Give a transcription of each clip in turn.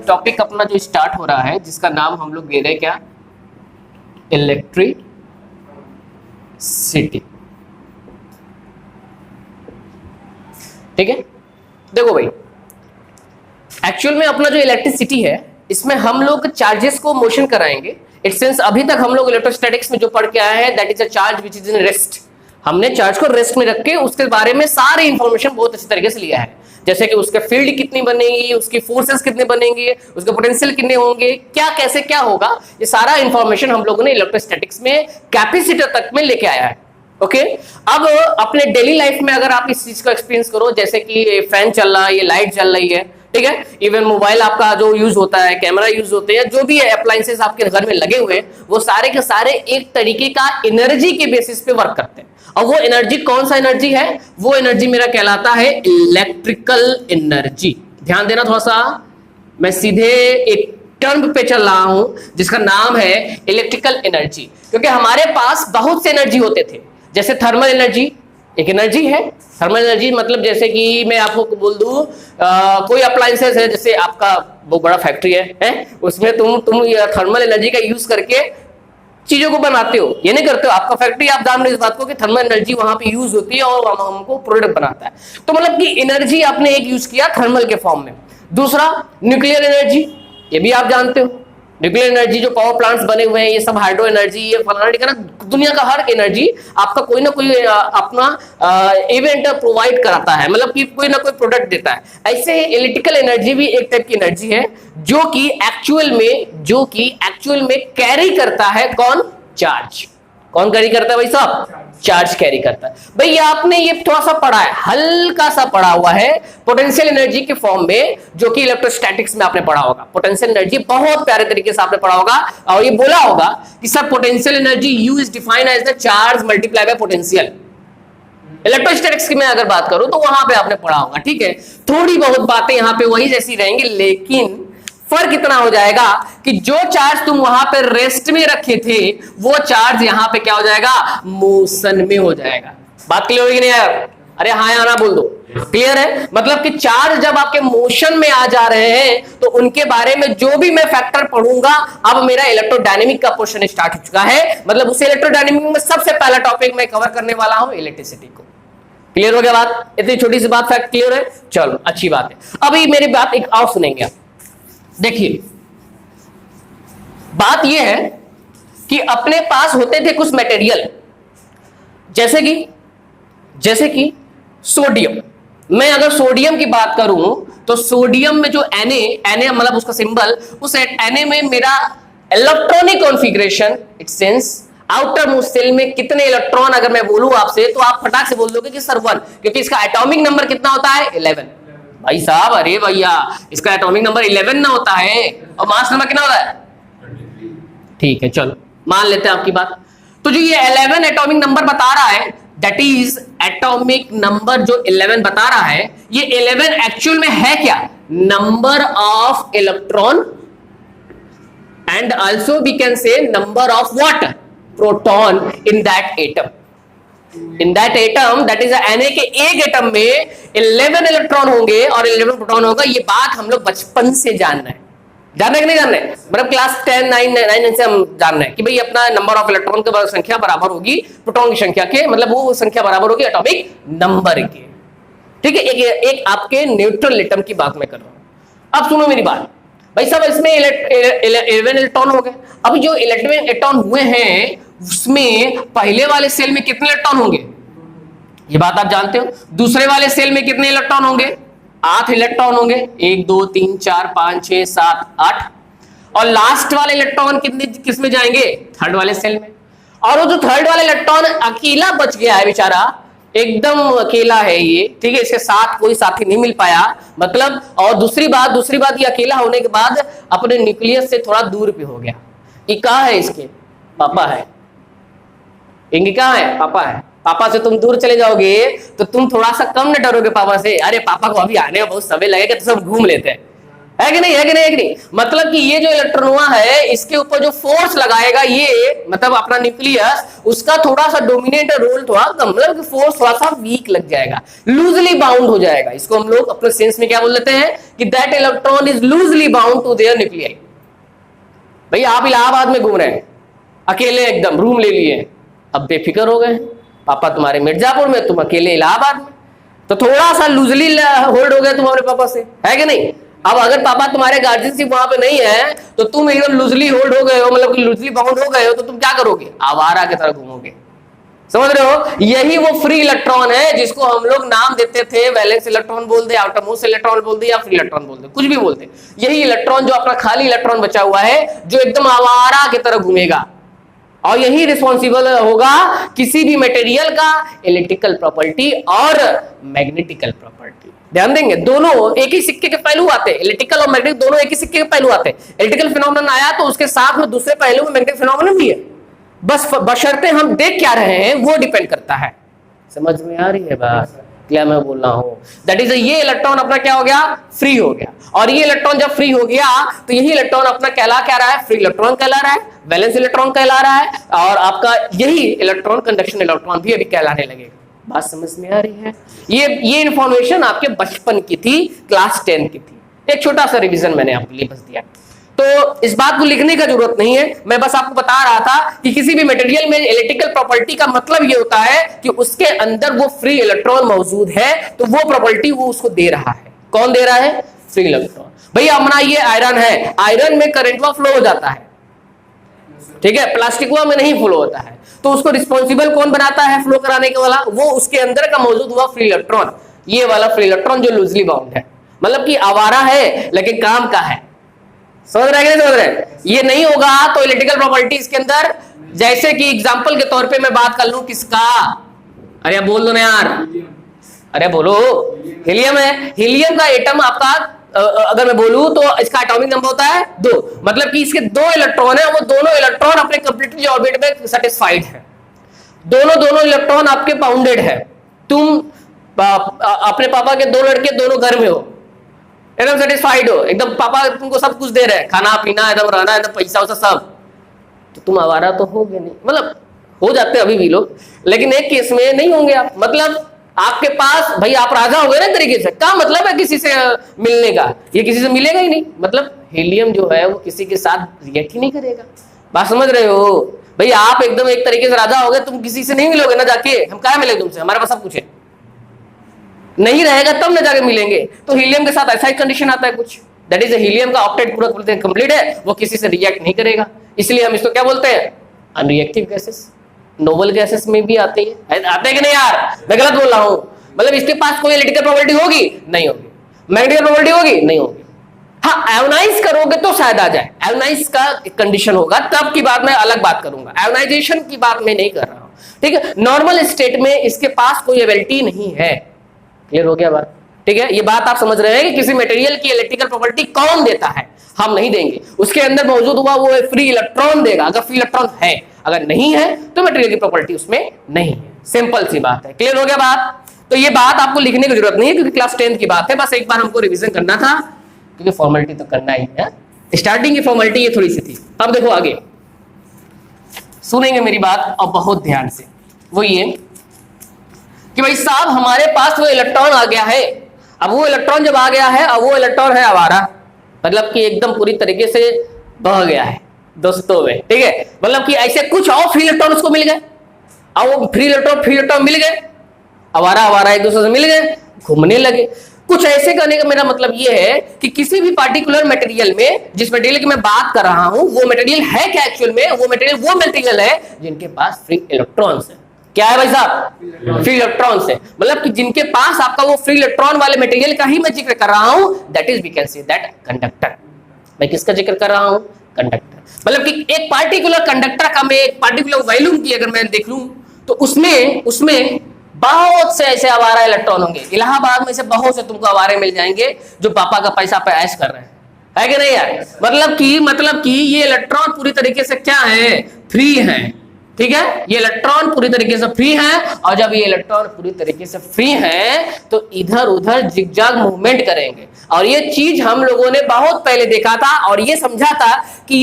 Topic अपना जो start हो रहा है, जिसका नाम हम लोग दे रहे हैं क्या, इलेक्ट्रिसिटी। ठीक है, देखो भाई, एक्चुअल में अपना जो इलेक्ट्रिसिटी है इसमें हम लोग चार्जेस को मोशन कराएंगे। इट सेंस अभी तक हम लोग इलेक्ट्रोस्टैटिक्स में जो पढ़ के आए हैं, that is a charge which is in rest. हमने चार्ज को रेस्ट में रख के उसके बारे में सारी इंफॉर्मेशन बहुत अच्छी तरीके से लिया है, जैसे कि उसके फील्ड कितनी बनेगी, उसकी फोर्सेस कितने बनेंगे, उसके पोटेंशियल कितने होंगे, क्या कैसे क्या होगा, ये सारा इंफॉर्मेशन हम लोगों ने इलेक्ट्रोस्टैटिक्स में कैपेसिटर तक में लेके आया है। ओके, अब अपने डेली लाइफ में अगर आप इस चीज को एक्सपीरियंस करो, जैसे कि फैन चल रहा है, ये लाइट चल रही है, ठीक है, इवन मोबाइल आपका जो यूज होता है, कैमरा यूज होते हैं, जो भी अप्लायंसेस आपके घर में लगे हुए हैं, वो सारे के सारे एक तरीके का एनर्जी के बेसिस पे वर्क करते हैं। और वो एनर्जी कौन सा एनर्जी है, वो एनर्जी मेरा कहलाता है इलेक्ट्रिकल एनर्जी। ध्यान देना थोड़ा सा, मैं सीधे एक टर्म पे चल रहा हूं जिसका नाम है इलेक्ट्रिकल एनर्जी, क्योंकि हमारे पास बहुत से एनर्जी होते थे, जैसे थर्मल एनर्जी एक एनर्जी है। थर्मल एनर्जी मतलब जैसे कि मैं आपको बोल दूं, कोई अप्लायंसेस है, जैसे आपका बहुत बड़ा फैक्ट्री है? उसमें तुम थर्मल एनर्जी का यूज करके चीजों को बनाते हो, ये नहीं करते हो? आपका फैक्ट्री, आप जान रहे हो इस बात को कि थर्मल एनर्जी वहां पे यूज होती है और हमको प्रोडक्ट बनाता है। तो मतलब कि एनर्जी आपने एक यूज किया थर्मल के फॉर्म में। दूसरा न्यूक्लियर एनर्जी, ये भी आप जानते हो, न्यूक्लियर एनर्जी जो पावर प्लांट्स बने हुए हैं, ये सब हाइड्रो एनर्जी, ये फलाना, दुनिया का हर एनर्जी आपका कोई ना कोई अपना इवेंट प्रोवाइड कराता है, मतलब कि कोई ना कोई प्रोडक्ट देता है। ऐसे ही इलेक्ट्रिकल एनर्जी भी एक टाइप की एनर्जी है जो कि एक्चुअल में कैरी करता है कौन? चार्ज। कौन कैरी करता है भाई साहब? चार्ज कैरी करता है। भाई आपने ये थोड़ा सा पढ़ा है, हल्का सा पढ़ा हुआ है पोटेंशियल एनर्जी के फॉर्म में, जो कि इलेक्ट्रोस्टैटिक्स में आपने पढ़ा होगा। पोटेंशियल एनर्जी बहुत प्यारे तरीके से आपने पढ़ा होगा और ये बोला होगा कि sir potential energy U is defined as the charge multiply by potential. Electrostatics की मैं अगर बात करूं तो वहां पे आपने पढ़ा होगा, ठीक है। थोड़ी बहुत बातें यहां पे वही जैसी रहेंगी, लेकिन फर्क इतना हो जाएगा कि जो चार्ज तुम वहां पे रेस्ट में रखे थे, वो चार्ज यहां पे क्या हो जाएगा? मोशन में हो जाएगा। बात क्लियर होगी नहीं यार? अरे हाँ या ना बोल दो, क्लियर है? मतलब कि चार्ज जब आपके मोशन में आ जा रहे हैं तो उनके बारे में जो भी मैं फैक्टर पढ़ूंगा, अब मेरा इलेक्ट्रोडायनेमिक का पोर्शन स्टार्ट हो चुका है। मतलब उस इलेक्ट्रोडायनेमिक में सबसे पहला टॉपिक मैं कवर करने वाला हूं इलेक्ट्रिसिटी को। क्लियर हो गया बात? इतनी छोटी सी बात, फैक्ट क्लियर है? चलो अच्छी बात है। अभी मेरी बात एक और सुनेंगे आप। देखिए, बात यह है कि अपने पास होते थे कुछ मटेरियल, जैसे कि सोडियम। मैं अगर सोडियम की बात करूं तो सोडियम में जो Na मतलब उसका सिंबल, उस Na में मेरा इलेक्ट्रॉनिक कॉन्फ़िगरेशन, इट सेंस आउटर मोस्ट सेल में कितने इलेक्ट्रॉन, अगर मैं बोलूं आपसे तो आप फटाक से बोल दोगे कि सर 1, क्योंकि इसका एटॉमिक नंबर कितना होता है? 11। भाई साहब, अरे भैया, इसका एटॉमिक नंबर 11 ना होता है, और मास नंबर कितना होता है? ठीक है, चलो मान लेते हैं आपकी बात। तो जो ये 11 एटॉमिक नंबर बता रहा है, दैट इज एटॉमिक नंबर जो 11 बता रहा है, ये 11 एक्चुअल में है क्या? Number of electron, and also we can say number of what? Proton in that atom. In that atom, that is Na के एक एटम में 11 इलेक्ट्रॉन होंगे और 11 प्रोटॉन होगा। ये बात हम लोग बचपन से जान रहे हैं, जानना है कि नहीं जानना है? मतलब क्लास 10 9 से हम जान रहे हैं कि भाई अपना नंबर ऑफ इलेक्ट्रॉन की संख्या बराबर होगी प्रोटॉन की संख्या के, मतलब वो संख्या बराबर होगी एटॉमिक नंबर के। ठीक है, एक आपके न्यूट्रल एटम की बात मैं कर रहा हूं। अब सुनो मेरी बात भाई साहब, इसमें 11 इलेक्ट्रॉन हो गए। अब जो 11 इलेक्ट्रॉन हुए हैं उसमें पहले वाले सेल में कितने इलेक्ट्रॉन होंगे? ये बात आप जानते हो। दूसरे वाले सेल में कितने इलेक्ट्रॉन होंगे? 8 इलेक्ट्रॉन होंगे। 1 2 3 4 5 6 7 8। और लास्ट वाले इलेक्ट्रॉन कितने किस में जाएंगे? थर्ड वाले सेल में। और वो जो थर्ड वाला इलेक्ट्रॉन अकेला बच गया है बेचारा, एकदम अकेला है ये, ठीक है, इसके साथ कोई साथी नहीं मिल पाया, मतलब। और दूसरी बात ये अकेला होने के बाद अपने न्यूक्लियस से थोड़ा दूर पे हो गया। ये कहाँ है? इसके पापा है। इनके कहाँ है? पापा है। पापा से तुम दूर चले जाओगे तो तुम थोड़ा सा कम न डरोगे पापा से। अरे पापा को अभी आने में बहुत समय लगेगा तो सब घूम लेते हैं, है कि नहीं, है कि नहीं, है कि नहीं? मतलब कि ये जो इलेक्ट्रॉनवा है इसके ऊपर जो फोर्स लगाएगा ये मतलब अपना न्यूक्लियस, उसका थोड़ा सा डोमिनेट रोल थोड़ा कम, मतलब कि फोर्स थोड़ा सा वीक लग जाएगा, लूजली बाउंड हो जाएगा। इसको हम लोग अपने सेंस में क्या बोल देते हैं कि that electron is loosely bound to their nucleus. भैया आप इलाहाबाद में घूम रहे हैं अकेले, एकदम रूम ले लिए, अब बेफिक्र हो गए, पापा तुम्हारे मिर्जापुर में, तुम अकेले इलाहाबाद में, तो थोड़ा सा लूजली होल्ड हो गया तुम अपने पापा से, है कि नहीं? अब अगर पापा तुम्हारे गार्जियनशिप वहां पे नहीं है तो तुम एकदम लूजली होल्ड हो गए हो, मतलब कि लूजली बाउंड हो गए हो, तो तुम क्या करोगे? आवारा की तरह घूमोगे। समझ रहे हो? यही वो फ्री इलेक्ट्रॉन है जिसको हम लोग नाम देते थे, वैलेंस इलेक्ट्रॉन बोल दे, आउटरमोस्ट इलेक्ट्रॉन बोल दे, या फ्री इलेक्ट्रॉन बोल दे, कुछ भी बोलते। यही इलेक्ट्रॉन जो अपना खाली इलेक्ट्रॉन बचा हुआ है, जो एकदम आवारा की तरह घूमेगा, और यही रिस्पॉन्सिबल होगा किसी भी मटेरियल का इलेक्ट्रिकल प्रॉपर्टी और मैग्नेटिकल प्रॉपर्टी। ध्यान देंगे, दोनों एक ही सिक्के के पहलू आते हैं, इलेक्ट्रिकल और मैग्नेटिक दोनों एक ही सिक्के के पहलू आते हैं। इलेक्ट्रिकल फिनोमेनन आया तो उसके साथ में दूसरे पहलू में मैग्नेटिक फिनोमेनन भी है, बस बशर्ते हम देख क्या रहे हैं वो डिपेंड करता है। समझ में आ रही है बात क्या मैं बोल रहा हूं? दैट इज ये इलेक्ट्रॉन अपना क्या हो गया? फ्री हो गया। और ये इलेक्ट्रॉन जब फ्री हो गया तो यही इलेक्ट्रॉन अपना कहला क्या रहा है? फ्री इलेक्ट्रॉन कहला रहा है, वैलेंस इलेक्ट्रॉन कहला रहा है, और आपका यही इलेक्ट्रॉन कंडक्शन इलेक्ट्रॉन भी अभी कहलाने लगेगा। बात समझ में आ रही है? ये इंफॉर्मेशन आपके बचपन की थी, क्लास 10 की थी। एक छोटा सा रिवीजन मैंने आपके लिए बस दिया, तो इस बात को लिखने का जरूरत नहीं है। मैं बस आपको बता रहा था कि किसी भी मटेरियल में इलेक्ट्रिकल प्रॉपर्टी का मतलब ये होता है कि उसके अंदर वो फ्री इलेक्ट्रॉन मौजूद है, तो वो प्रॉपर्टी वो उसको दे रहा है। कौन दे रहा है? Free electron. भैया हमारा ये आयरन है, आयरन में करंट फ्लो हो जाता है, ठीक है, प्लास्टिकवा में नहीं फ्लो होता है, तो उसको रिस्पॉन्सिबल कौन बनाता है फ्लो कराने के वाला? वो उसके अंदर का मौजूद हुआ फ्री इलेक्ट्रॉन, ये वाला फ्री इलेक्ट्रॉन जो लूजली बाउंड है, मतलब कि आवारा है लेकिन काम का है। समझ रहे हैं? समझ रहे? ये नहीं होगा तो इलेक्ट्रिकल प्रॉपर्टी इसके अंदर, जैसे कि एग्जांपल के तौर पे मैं बात कर लूं किसका, अरे बोल दो ना यार, अरे बोलो, हीलियम है। हीलियम का एटम आपका अगर मैं बोलूं तो इसका एटॉमिक नंबर होता है 2, मतलब कि इसके 2 इलेक्ट्रॉन है, वो दोनों इलेक्ट्रॉन अपने कंप्लीटली ऑर्बिट में सेटिस्फाइड है, दोनों इलेक्ट्रॉन आपके बाउंडेड है। तुम अपने पापा के 2 लड़के दोनों घर में हो, एकदम सेटिस्फाइड हो, एकदम पापा तुमको सब कुछ दे रहे हैं, खाना पीना एकदम, रहना एकदम, पैसा वैसा सब, तो तुम आवारा तो होगे नहीं, मतलब हो जाते अभी भी लोग, लेकिन एक केस में नहीं होंगे आप। मतलब आपके पास भाई आप राजा हो गए ना तरीके से, क्या मतलब है किसी से मिलने का? ये किसी से मिलेगा ही नहीं। मतलब हीलियम जो है वो किसी के साथ रिएक्ट ही नहीं करेगा। बात समझ रहे हो भाई? आप एकदम एक तरीके से राजा हो गए, तुम किसी से नहीं मिलोगे ना जाके, हम क्या मिले तुमसे, हमारे पास सब कुछ है, नहीं रहेगा तब ना जाके मिलेंगे। तो हीलियम के साथ ऐसा ही कंडीशन आता है कुछ, दैट इज हीलियम का ऑक्टेट पूरा कंप्लीट है, वो किसी से रिएक्ट नहीं करेगा, इसलिए हम इसको क्या बोलते हैं? Unreactive gases. नोबल गैसेस में भी आते हैं, आते हैं कि नहीं यार? मैं गलत बोल रहा हूं? मतलब इसके पास कोई इलेक्ट्रिकल प्रॉपर्टी होगी? नहीं होगी। मैग्नेटिकल प्रॉपर्टी होगी? नहीं होगी। हाँ, आयोनाइज करोगे तो शायद आ जाए, आयोनाइज का कंडीशन होगा तब की बात मैं अलग बात करूंगा, आयोनाइजेशन की बात मैं नहीं कर रहा हूं, ठीक है। नॉर्मल स्टेट में इसके पास कोई एबिलिटी नहीं है। क्लियर हो गया बात? ठीक है, ये बात आप समझ रहे हैं कि किसी मटेरियल की इलेक्ट्रिकल प्रॉपर्टी कौन देता है? हम नहीं देंगे, उसके अंदर मौजूद हुआ वो फ्री इलेक्ट्रॉन देगा, अगर फ्री इलेक्ट्रॉन है, अगर नहीं है तो मटेरियल की प्रॉपर्टी उसमें नहीं है। सिंपल सी बात है। क्लियर हो गया बात? तो ये बात आपको लिखने की जरूरत नहीं है क्योंकि क्लास 10 की बात है, बस एक बार हमको रिवीजन करना था क्योंकि फॉर्मेलिटी तो करना ही है। स्टार्टिंग की फॉर्मेलिटी ये थोड़ी सी थी। अब देखो आगे सुनेंगे मेरी बात और बहुत ध्यान से, वो ये कि भाई साहब हमारे पास वो इलेक्ट्रॉन आ गया है। अब वो इलेक्ट्रॉन जब आ गया है, अब वो इलेक्ट्रॉन है आवारा, मतलब कि एकदम पूरी तरीके से बह गया है दोस्तों में, ठीक है। मतलब कि ऐसे कुछ और फ्री इलेक्ट्रॉन उसको मिल गए, अब वो फ्री इलेक्ट्रॉन मिल गए, आवारा एक दूसरे से मिल गए, घूमने लगे। कुछ ऐसे करने का मेरा मतलब ये है कि किसी भी पार्टिकुलर मटेरियल में, जिस मटेरियल की मैं बात कर रहा हूं, वो मटेरियल है क्या एक्चुअल में? वो मटेरियल है जिनके पास फ्री इलेक्ट्रॉन्स है। क्या है भाई साहब? फ्री इलेक्ट्रॉन्स है, मतलब कि जिनके पास आपका वो फ्री इलेक्ट्रॉन वाले मटेरियल का ही मैं जिक्र कर रहा हूं, that is we can say that conductor. मैं किसका जिक्र कर रहा हूं? कंडक्टर। मतलब कि एक पार्टिकुलर कंडक्टर का मैं एक पार्टिकुलर वॉल्यूम की अगर मैं देख लूं तो उसमें बहुत से ऐसे आवारा इलेक्ट्रॉन होंगे। इलाहाबाद में से बहुत से तुमको आवारे मिल जाएंगे जो पापा का पैसा पे ऐश कर रहे हैं, है कि नहीं यार? मतलब कि ये इलेक्ट्रॉन पूरी तरीके से क्या है? फ्री है, ठीक है, ये इलेक्ट्रॉन पूरी तरीके से फ्री है, और जब ये इलेक्ट्रॉन पूरी तरीके से फ्री है तो इधर उधर जिगजैग मूवमेंट करेंगे। और ये चीज हम लोगों ने बहुत पहले देखा था और ये समझा था कि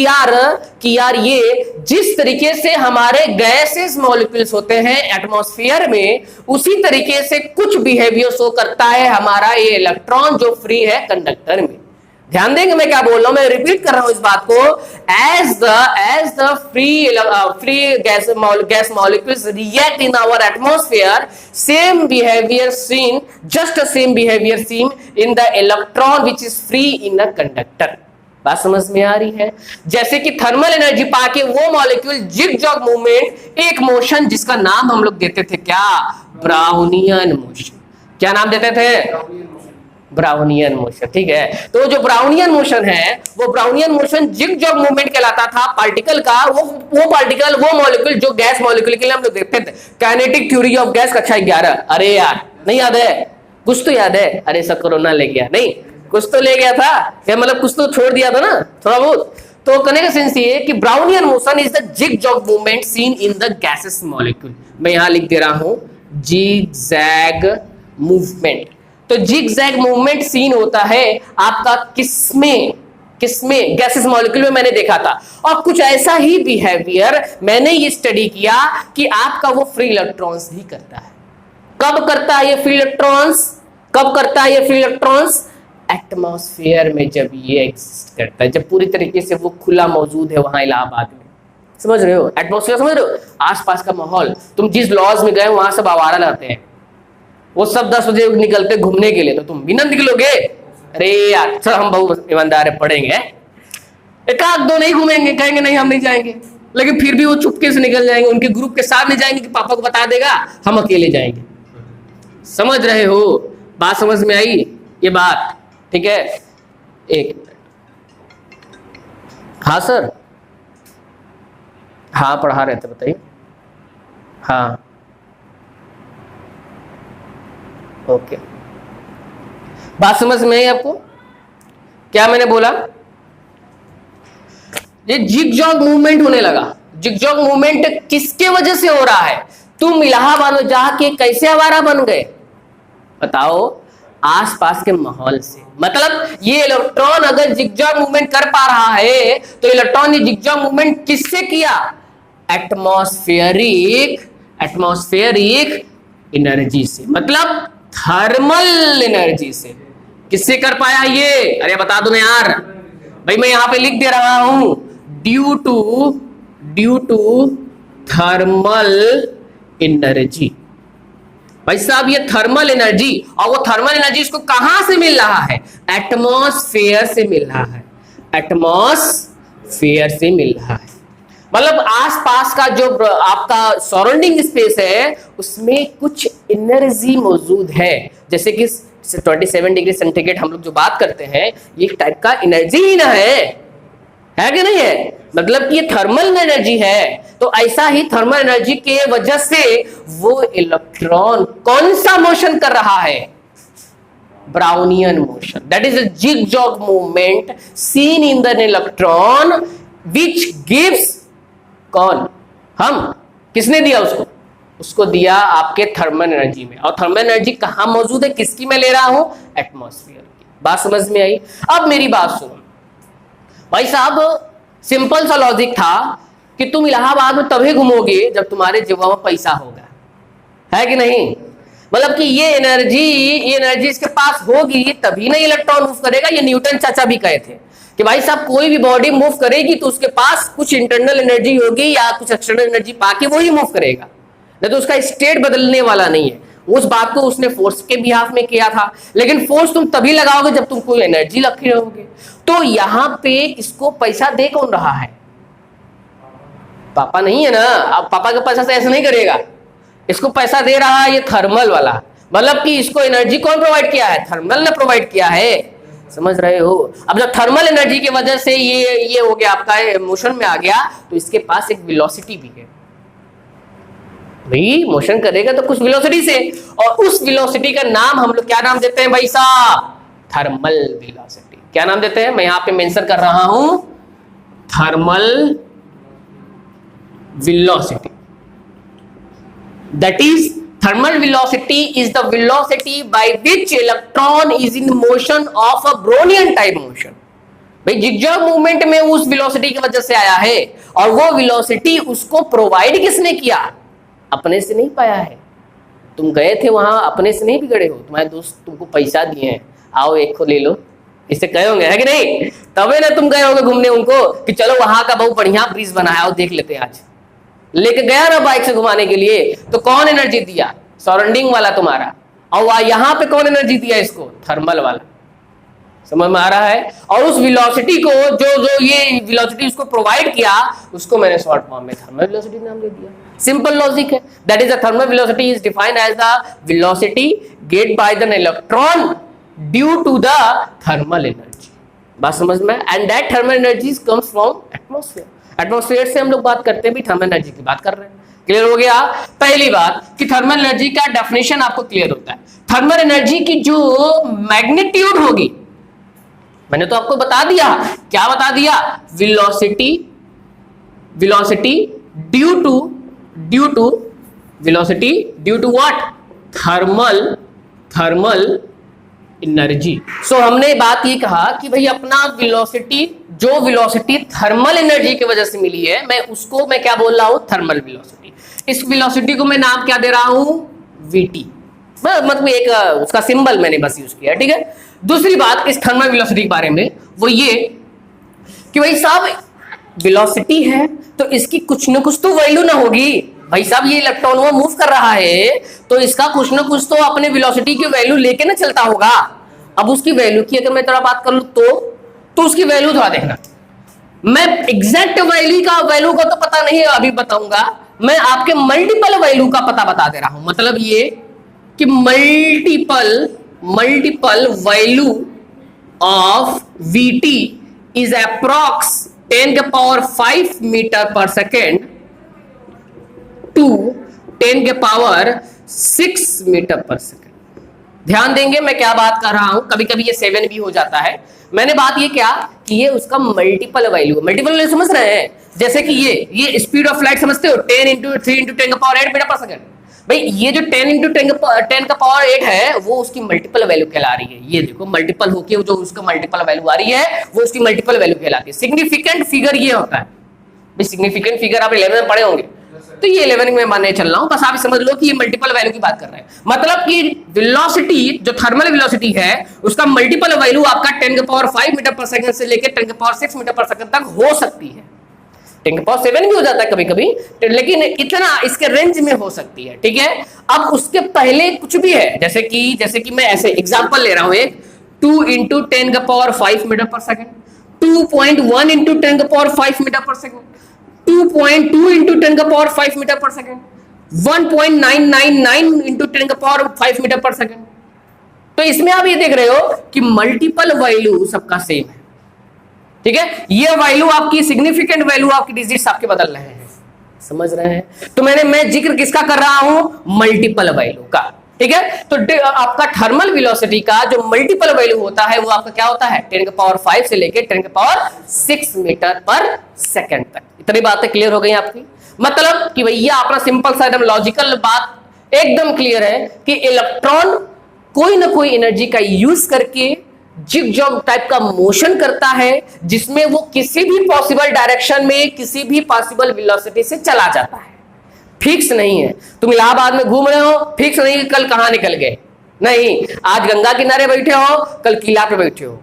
यार ये जिस तरीके से हमारे गैसेस मॉलिक्यूल्स होते हैं एटमॉस्फेयर में, उसी तरीके से कुछ बिहेवियर शो करता है हमारा ये इलेक्ट्रॉन जो फ्री है कंडक्टर में। ध्यान देंगे मैं क्या बोल रहा हूं, मैं रिपीट कर रहा हूं इस बात को। As the free gas molecules react in our atmosphere, same behaviour seen, just same behaviour seen in the electron which is free in a conductor. बात समझ में आ रही है? जैसे कि थर्मल एनर्जी पाके वो मॉलिक्यूल जिगजैग मूवमेंट, एक मोशन जिसका नाम हम लोग देते थे क्या, ब्राउनियन मोशन। क्या नाम देते थे? Brownian motion. ठीक है, तो जो ब्राउनियन मोशन है वो ब्राउनियन मोशन जिगजैग मूवमेंट कहलाता था पार्टिकल का। वो पार्टिकल, वो मॉलिक्यूल जो गैस मॉलिक्यूल के लिए हम लोग देखते थे काइनेटिक थ्योरी ऑफ गैस कक्षा 11। अरे यार नहीं याद है? कुछ तो याद है? अरे सब कोरोना ले गया, नहीं कुछ तो ले गया था क्या, मतलब कुछ तो छोड़ दिया था ना थोड़ा बहुत। तो कहने का सेंस ये कि Brownian motion is the zigzag movement scene in the gases molecule. मैं यहां लिख दे रहा हूं जिगजैग मूवमेंट। तो जिगजैग मूवमेंट सीन होता है आपका किसमें गैसेस मॉलिक्यूल में मैंने देखा था। और कुछ ऐसा ही बिहेवियर मैंने ये स्टडी किया कि आपका वो फ्री इलेक्ट्रॉन्स भी करता है। कब करता है ये फ्री इलेक्ट्रॉन्स? कब करता है ये फ्री इलेक्ट्रॉन्स? एटमॉस्फेयर में जब ये एग्जिस्ट करता है, जब पूरी तरीके से वो खुला मौजूद है वहां इलाहाबाद में। समझ रहे हो? एटमॉस्फेयर समझ रहे हो? आसपास का माहौल, तुम जिस लॉज में गए वहां सब आवारा रहते हैं, वो सब 10 बजे निकलते घूमने के लिए, तो तुम भी ना निकलोगे? अरे यार सर हम बहुत ईमानदार है, पढ़ेंगे, एक आध दो नहीं घूमेंगे, कहेंगे नहीं हम नहीं जाएंगे, लेकिन फिर भी वो चुपके से निकल जाएंगे, उनके ग्रुप के साथ नहीं जाएंगे कि पापा को बता देगा, हम अकेले जाएंगे। समझ रहे हो? बात समझ में आई ये बात? ठीक है, एक हाँ सर, हाँ पढ़ा रहे थे, बताइए। हाँ ओके, बात समझ में आई आपको? क्या मैंने बोला? ये जिगजैग मूवमेंट होने लगा। जिगजैग मूवमेंट किसके वजह से हो रहा है? तुम इलाहाबाद में जाके कैसे आवारा बन गए बताओ? आसपास के माहौल से। मतलब ये इलेक्ट्रॉन अगर जिगजैग मूवमेंट कर पा रहा है तो इलेक्ट्रॉन ने जिगजैग मूवमेंट किससे किया? एटमॉस्फेरिक एनर्जी से, मतलब थर्मल एनर्जी से। किससे कर पाया ये? अरे बता दो ना यार भाई, मैं यहां पे लिख दे रहा हूं ड्यू टू थर्मल एनर्जी। भाई साहब ये थर्मल एनर्जी, और वो थर्मल एनर्जी इसको कहां से मिल रहा है? एटमॉस्फेयर से मिल रहा है। एटमॉस्फेयर से मिल रहा है, मतलब आसपास का जो आपका सराउंडिंग स्पेस है उसमें कुछ एनर्जी मौजूद है। जैसे कि 27 डिग्री सेंटीग्रेड हम लोग जो बात करते हैं, ये एक टाइप का एनर्जी ही ना है कि नहीं है? मतलब कि ये थर्मल एनर्जी है। तो ऐसा ही थर्मल एनर्जी के वजह से वो इलेक्ट्रॉन कौन सा मोशन कर रहा है? Brownian motion. That is a zigzag movement scene in the electron which gives, कौन? हम। किसने दिया उसको? उसको दिया आपके थर्मल एनर्जी में। और थर्मल एनर्जी कहां मौजूद है? किसकी मैं ले रहा हूं? एटमॉस्फेयर की। बात समझ में आई? अब मेरी बात सुनो भाई साहब, सिंपल सा लॉजिक था कि तुम इलाहाबाद में तभी घूमोगे जब तुम्हारे जेब में पैसा होगा, है कि नहीं? मतलब कि ये एनर्जी इसके पास होगी तभी ना इलेक्ट्रॉन मूव करेगा। ये न्यूटन चाचा भी कहे थे कि भाई साहब कोई भी बॉडी मूव करेगी तो उसके पास कुछ इंटरनल एनर्जी होगी या कुछ एक्सटर्नल एनर्जी पाके वो ही मूव करेगा, नहीं तो उसका स्टेट बदलने वाला नहीं है। उस बात को उसने फोर्स के बिहाफ में किया था, लेकिन फोर्स तुम तभी लगाओगे जब तुम कोई एनर्जी रखे रहोगे। तो यहां पे इसको पैसा दे कौन रहा है? पापा नहीं है ना। अब पापा के पैसा से ऐसा नहीं करेगा, इसको पैसा दे रहा है ये थर्मल वाला। मतलब कि इसको एनर्जी कौन प्रोवाइड किया है? थर्मल ने प्रोवाइड किया है। समझ रहे हो? अब जब थर्मल एनर्जी की वजह से ये हो गया आपका मोशन में आ गया, तो इसके पास एक वेलोसिटी भी है। भाई मोशन करेगा तो कुछ वेलोसिटी से, और उस वेलोसिटी का नाम हम लोग क्या नाम देते हैं भाई साहब? Thermal velocity. क्या नाम देते हैं? मैं यहां पे मेंशन कर रहा हूं, thermal velocity. That is thermal velocity is the velocity by which electron is in motion of a Brownian type motion. भाई जिगजैग मूवमेंट में उस वेलोसिटी की वजह से आया है, और वो वेलोसिटी उसको प्रोवाइड किसने किया? अपने से नहीं पाया है। तुम गए थे वहां, अपने से नहीं बिगड़े हो, तुम्हारे दोस्त तुमको पैसा दिए हैं, आओ एक को ले लो, इससे कहे होंगे, है कि नहीं? तबे ना तुम गए होगे घूमने उनको कि चलो वहां का बहुत बढ़िया ब्रिज बना है, आओ देख लेते हैं आज। लेके गया ना बाइक से घुमाने के लिए, तो कौन एनर्जी दिया? सराउंडिंग वाला तुम्हारा। और यहाँ पे कौन एनर्जी दिया इसको? थर्मल वाला। समझ में आ रहा है? और उस वेलोसिटी को जो ये वेलोसिटी उसको प्रोवाइड किया, उसको मैंने शॉर्ट फॉर्म में थर्मल वेलोसिटी नाम दे दिया। सिंपल लॉजिक है। That is the thermal velocity is defined as the velocity get by the electron due to the thermal energy. बात समझ में? And that thermal energy comes from atmosphere. Atmosphere से हम लोग बात करते हैं भी, थर्मल एनर्जी की बात कर रहे हैं। क्लियर हो गया? पहली बात कि थर्मल एनर्जी का डेफिनेशन आपको क्लियर होता है। थर्मल एनर्जी की जो मैग्नीट्यूड होगी, मैंने तो आपको बता दिया, क्या बता दिया? Velocity due to what? Thermal energy. So हमने बात ये कहा कि भाई अपना जो वेलोसिटी थर्मल एनर्जी की वजह से मिली है, मैं क्या बोल रहा हूं? Thermal velocity. इस वेलोसिटी को मैं नाम क्या दे रहा हूं? वीटी। मतलब एक उसका सिंबल मैंने बस यूज किया, ठीक है? दूसरी बात इस थर्मल वेलोसिटी के बारे में वो ये कि भाई साहब वेलोसिटी है तो इसकी कुछ न कुछ तो वैल्यू ना होगी। भाई साहब ये इलेक्ट्रॉन वो मूव कर रहा है तो इसका कुछ न कुछ तो अपने वेलोसिटी की वैल्यू लेके ना चलता होगा। अब उसकी वैल्यू की अगर मैं थोड़ा बात कर लूं तो उसकी वैल्यू थोड़ा देखना। मैं एग्जैक्ट वैल्यू का तो पता नहीं है, अभी बताऊंगा। मैं आपके मल्टीपल वैल्यू का पता बता दे रहा हूं। मतलब ये कि multiple value of Vt is approx 10 के पावर 5 मीटर पर सेकेंड टू 10 के पावर 6 मीटर पर सेकेंड। ध्यान देंगे मैं क्या बात कर रहा हूं। कभी कभी ये 7 भी हो जाता है। मैंने बात ये क्या कि ये उसका मल्टीपल वैल्यू समझ रहे हैं? जैसे कि ये स्पीड ऑफ लाइट समझते हो, 10 इंटू 3 इंटू 10 का पावर 8 मीटर पर सेकेंड। भाई ये जो 10 इंटू 10 का पावर 8 है वो उसकी मल्टीपल वैल्यू कहला रही है। ये देखो मल्टीपल होके जो उसका मल्टीपल वैल्यू आ रही है वो उसकी मल्टीपल वैल्यू कहलाती है। सिग्निफिकेंट फिगर ये होता है। भाई सिग्निफिकेंट फिगर आप 11 में पढ़े होंगे, तो ये 11 में मानने चल रहा हूं। बस आप समझ लो कि ये मल्टीपल वैल्यू की बात कर रहे हैं। मतलब कि वेलोसिटी जो थर्मल वेलोसिटी है उसका मल्टीपल वैल्यू आपका 10 के पावर 5 मीटर पर सेकंड से लेकर 10 के पावर 6 मीटर पर सेकंड तक हो सकती है। 10 के पावर 7 भी हो जाता है कभी कभी, लेकिन इतना इसके रेंज में हो सकती है। ठीक है, अब उसके पहले कुछ भी है, जैसे कि मैं ऐसे एग्जांपल ले रहा हूं एक 2 इंटू 10 का पावर 5 मीटर पर सेकंड, 2.1 इंटू 10 का पावर 5 मीटर पर सेकंड, 2.2 इंटू 10 का पावर 5 मीटर पर सेकंड, 1.999 इंटू 10 का पावर 5 मीटर पर सेकंड। तो इसमें आप ये देख रहे हो कि मल्टीपल वैल्यू सबका सेम है। ठीक है, ये वैल्यू आपकी सिग्निफिकेंट वैल्यू आपकी डिजिट्स आपके बदल रहे हैं, समझ रहे हैं? तो मैं जिक्र किसका कर रहा हूं? मल्टीपल वैल्यू का। ठीक है, तो आपका थर्मल वेलोसिटी का जो मल्टीपल वैल्यू होता है वो आपका क्या होता है? 10 के पावर 5 से लेके 10 के पावर 6 मीटर पर सेकंड तक। इतनी बातें क्लियर हो गई आपकी? मतलब कि भैया अपना सिंपल सा एकदम लॉजिकल बात एकदम क्लियर है कि इलेक्ट्रॉन कोई ना कोई एनर्जी का यूज करके जिगजैग टाइप का मोशन करता है जिसमें वो किसी भी पॉसिबल डायरेक्शन में किसी भी पॉसिबल वेलोसिटी से चला जाता है। फिक्स नहीं है। तुम इलाहाबाद में घूम रहे हो, फिक्स नहीं कल कहां निकल गए, नहीं। आज गंगा किनारे बैठे हो, कल किला पे बैठे हो,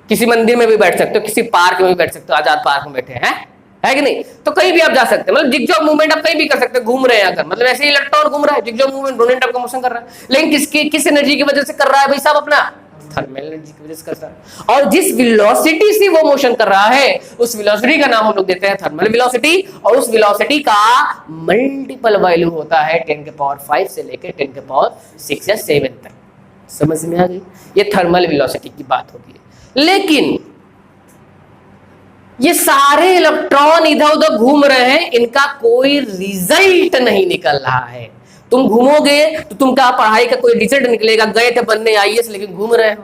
किसी मंदिर में भी बैठ सकते हो, किसी पार्क में भी बैठ सकते हो, आजाद पार्क में बैठे हैं, है कि नहीं? तो कहीं भी आप जा सकते हैं। मतलब जिगजैग मूवमेंट आप कहीं भी कर सकते हैं, घूम रहे हैं अगर, मतलब ऐसे ही इलेक्ट्रॉन घूम रहा है, जिगजैग मूवमेंट ब्रोनियन टाइप का मोशन कर रहा है, लेकिन किस एनर्जी की वजह से कर रहा है भाई साहब? अपना थर्मल एनर्जी की वजह से कर रहा है। और जिस वेलोसिटी से वो मोशन कर रहा है उस वेलोसिटी का नाम हम लोग देते हैं थर्मल वेलोसिटी, और उस वेलोसिटी का मल्टीपल वैल्यू होता है 10 के पावर 5 से लेकर 10 के पावर 6 या 7 तक। समझ में आ गई? ये थर्मल वेलोसिटी की बात होती है। लेकिन ये सारे इलेक्ट्रॉन इधर उधर घूम रहे हैं, इनका कोई रिजल्ट नहीं निकल रहा है। तुम घूमोगे तो तुम क्या पढ़ाई का कोई रिजल्ट निकलेगा? गए थे बनने आईएएस लेकिन घूम रहे हो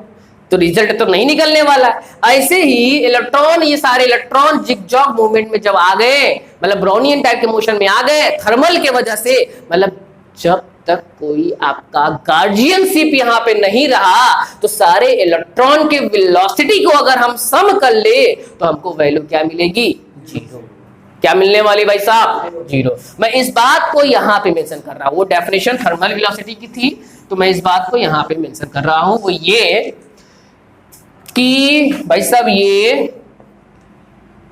तो रिजल्ट तो नहीं निकलने वाला। ऐसे ही इलेक्ट्रॉन, ये सारे इलेक्ट्रॉन जिगजैग मूवमेंट में जब आ गए, मतलब ब्राउनियन टाइप के मोशन में आ गए थर्मल के वजह से, मतलब जब तक कोई आपका गार्जियनशिप यहां पे नहीं रहा तो सारे इलेक्ट्रॉन के वेलोसिटी को अगर हम सम कर ले तो हमको वैल्यू क्या मिलेगी? जीरो। क्या मिलने वाली भाई साहब? जीरो। मैं इस बात को यहां पे मेंशन कर रहा हूं, वो डेफिनेशन थर्मल वेलोसिटी की थी तो मैं इस बात को यहां पे मेंशन कर रहा हूं, वो ये कि भाई साहब ये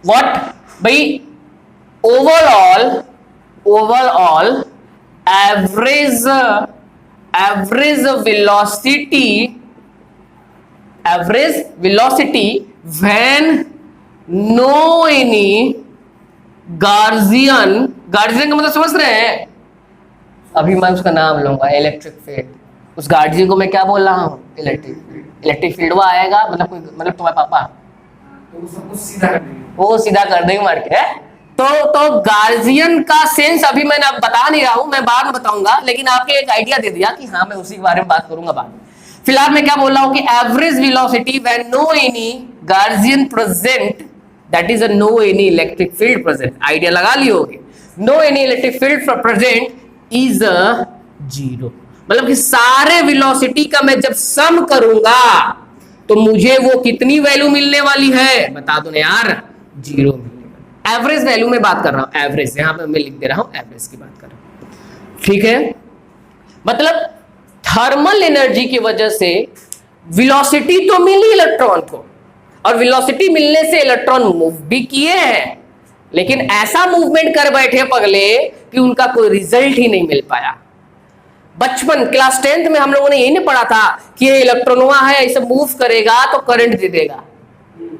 व्हाट भाई overall average velocity when no any guardian का मतलब समझ रहे हैं? अभी मैं उसका नाम लूंगा इलेक्ट्रिक फील्ड, उस गार्जियन को मैं क्या बोल रहा हूँ? इलेक्ट्रिक फील्ड वो आएगा, मतलब कोई मतलब तुम्हारे पापा वो सीधा कर देंगे मार के। तो गार्जियन का सेंस अभी मैंने अब बता नहीं रहा हूं, मैं बाद में बताऊंगा, लेकिन आपके एक आइडिया दे दिया कि हाँ मैं उसी के बारे में बात करूंगा बाद में। फिलहाल मैं क्या बोल रहा हूं कि average velocity when no any guardian present, that is a no any electric field present, idea लगा लिए होगे, no any electric field present is a zero. मतलब कि सारे वेलोसिटी का मैं जब सम करूंगा तो मुझे वो कितनी वैल्यू मिलने वाली है? बता दो ना यार, जीरो मिलने वाली। एवरेज वैल्यू में बात कर रहा हूं, एवरेज यहां पे मैं लिख दे रहा हूं, एवरेज की बात कर रहा हूं, ठीक है? मतलब थर्मल एनर्जी की वजह से वेलोसिटी तो मिली इलेक्ट्रॉन को, और वेलोसिटी मिलने से इलेक्ट्रॉन मूव भी किए हैं, लेकिन ऐसा मूवमेंट कर बैठे पगले कि उनका कोई रिजल्ट ही नहीं मिल पाया। बचपन क्लास 10th में हम लोगों ने यही नहीं पढ़ा था कि ये इलेक्ट्रॉनवा है, ऐसे मूव करेगा तो करंट दे देगा।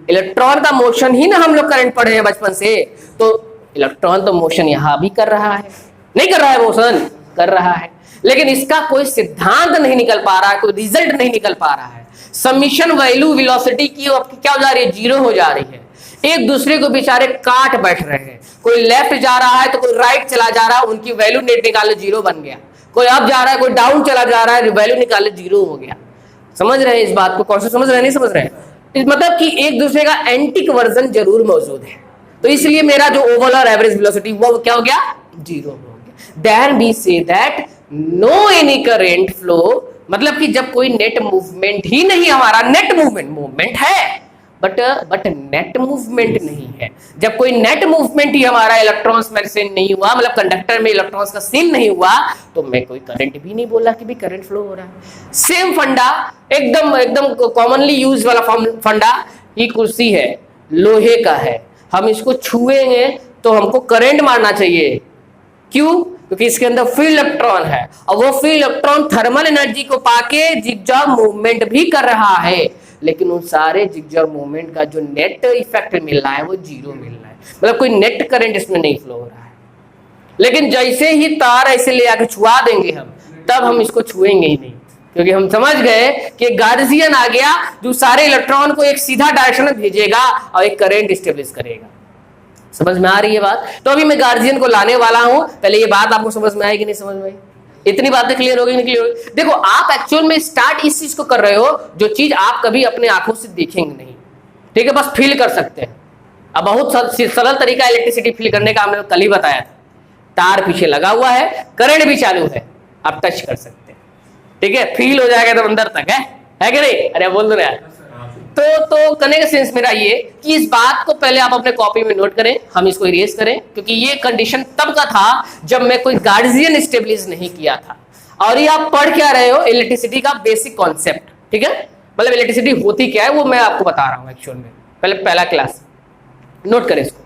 इलेक्ट्रॉन का मोशन ही ना हम लोग करंट पढ़े हैं बचपन से, तो इलेक्ट्रॉन तो मोशन यहां भी कर रहा है, नहीं कर रहा है? मोशन कर रहा है, लेकिन इसका कोई सिद्धांत नहीं निकल पा रहा है, कोई रिजल्ट नहीं निकल पा रहा है। समीशन वैल्यू वेलोसिटी की क्या हो जा रही है? जीरो हो जा रही है। एक दूसरे को बेचारे काट बैठ रहे हैं, कोई लेफ्ट जा रहा है तो कोई राइट चला जा रहा है, उनकी वैल्यू नेट निकाले जीरो बन गया, कोई अप जा रहा है कोई डाउन चला जा रहा है, वैल्यू निकाले जीरो हो गया। समझ रहे हैं इस बात को? कौन सा समझ रहे हैं? नहीं समझ रहे हैं? मतलब कि एक दूसरे का एंटिक वर्जन जरूर मौजूद है, तो इसलिए मेरा जो ओवरऑल एवरेज वेलोसिटी वो क्या हो गया? जीरो हो गया। Then we say that no any current flow, मतलब कि जब कोई नेट मूवमेंट ही नहीं, हमारा नेट मूवमेंट है बट नेट मूवमेंट नहीं है। जब कोई नेट मूवमेंट ही हमारा इलेक्ट्रॉन्स में से नहीं हुआ, मतलब कंडक्टर में इलेक्ट्रॉन्स का सीन नहीं हुआ, तो मैं कोई करंट भी नहीं बोला कि भी करंट फ्लो हो रहा है। सेम फंडा, एकदम कॉमनली यूज वाला फंडा, ये कुर्सी है, लोहे का है, हम इसको छुएंगे तो हमको करंट मारना चाहिए। क्यों? क्योंकि इसके अंदर फ्री इलेक्ट्रॉन है, और वो फ्री इलेक्ट्रॉन थर्मल एनर्जी को पाके जिगजैग मूवमेंट भी कर रहा है, लेकिन उन सारे जिगजैग मूवमेंट का जो नेट इफेक्ट मिल रहा है वो जीरो मिल रहा है, मतलब कोई नेट करंट इसमें नहीं फ्लो हो रहा है। लेकिन जैसे ही तार ऐसे ले आके छुआ देंगे हम, तब हम इसको छुएंगे ही नहीं, क्योंकि हम समझ गए कि गार्जियन आ गया जो सारे इलेक्ट्रॉन को एक सीधा डायरेक्शन में भेजेगा और एक करंट स्टेब्लिश करेगा। समझ में आ रही है बात? तो अभी मैं गार्जियन को लाने वाला हूं, पहले ये बात आपको समझ में आई कि नहीं समझ में आई? इतनी बातें क्लियर हो गई? नहीं क्लियर हो गई? देखो, आप एक्चुअल में स्टार्ट इस चीज को कर रहे हो जो चीज आप कभी अपने आंखों से देखेंगे नहीं, ठीक है? बस फील कर सकते हैं। अब बहुत सरल तरीका इलेक्ट्रिसिटी फील करने का हमने कल ही बताया था। तार पीछे लगा हुआ है, करंट भी चालू है, आप टच कर सकते हैं, ठीक है? फील हो जाएगा तो अंदर तक है कि नहीं? अरे बोल दो ना यार। तो करने का सेंस मेरा ये कि इस बात को पहले आप अपने कॉपी में नोट करें, हम इसको इरेज करें, क्योंकि ये कंडीशन तब का था जब मैं कोई गार्जियन स्टेब्लिश नहीं किया था। और ये आप पढ़ क्या रहे हो? इलेक्ट्रिसिटी का बेसिक कॉन्सेप्ट, ठीक है? मतलब इलेक्ट्रिसिटी होती क्या है वो मैं आपको बता रहा हूं एक्चुअल में, पहला क्लास नोट करें इसको।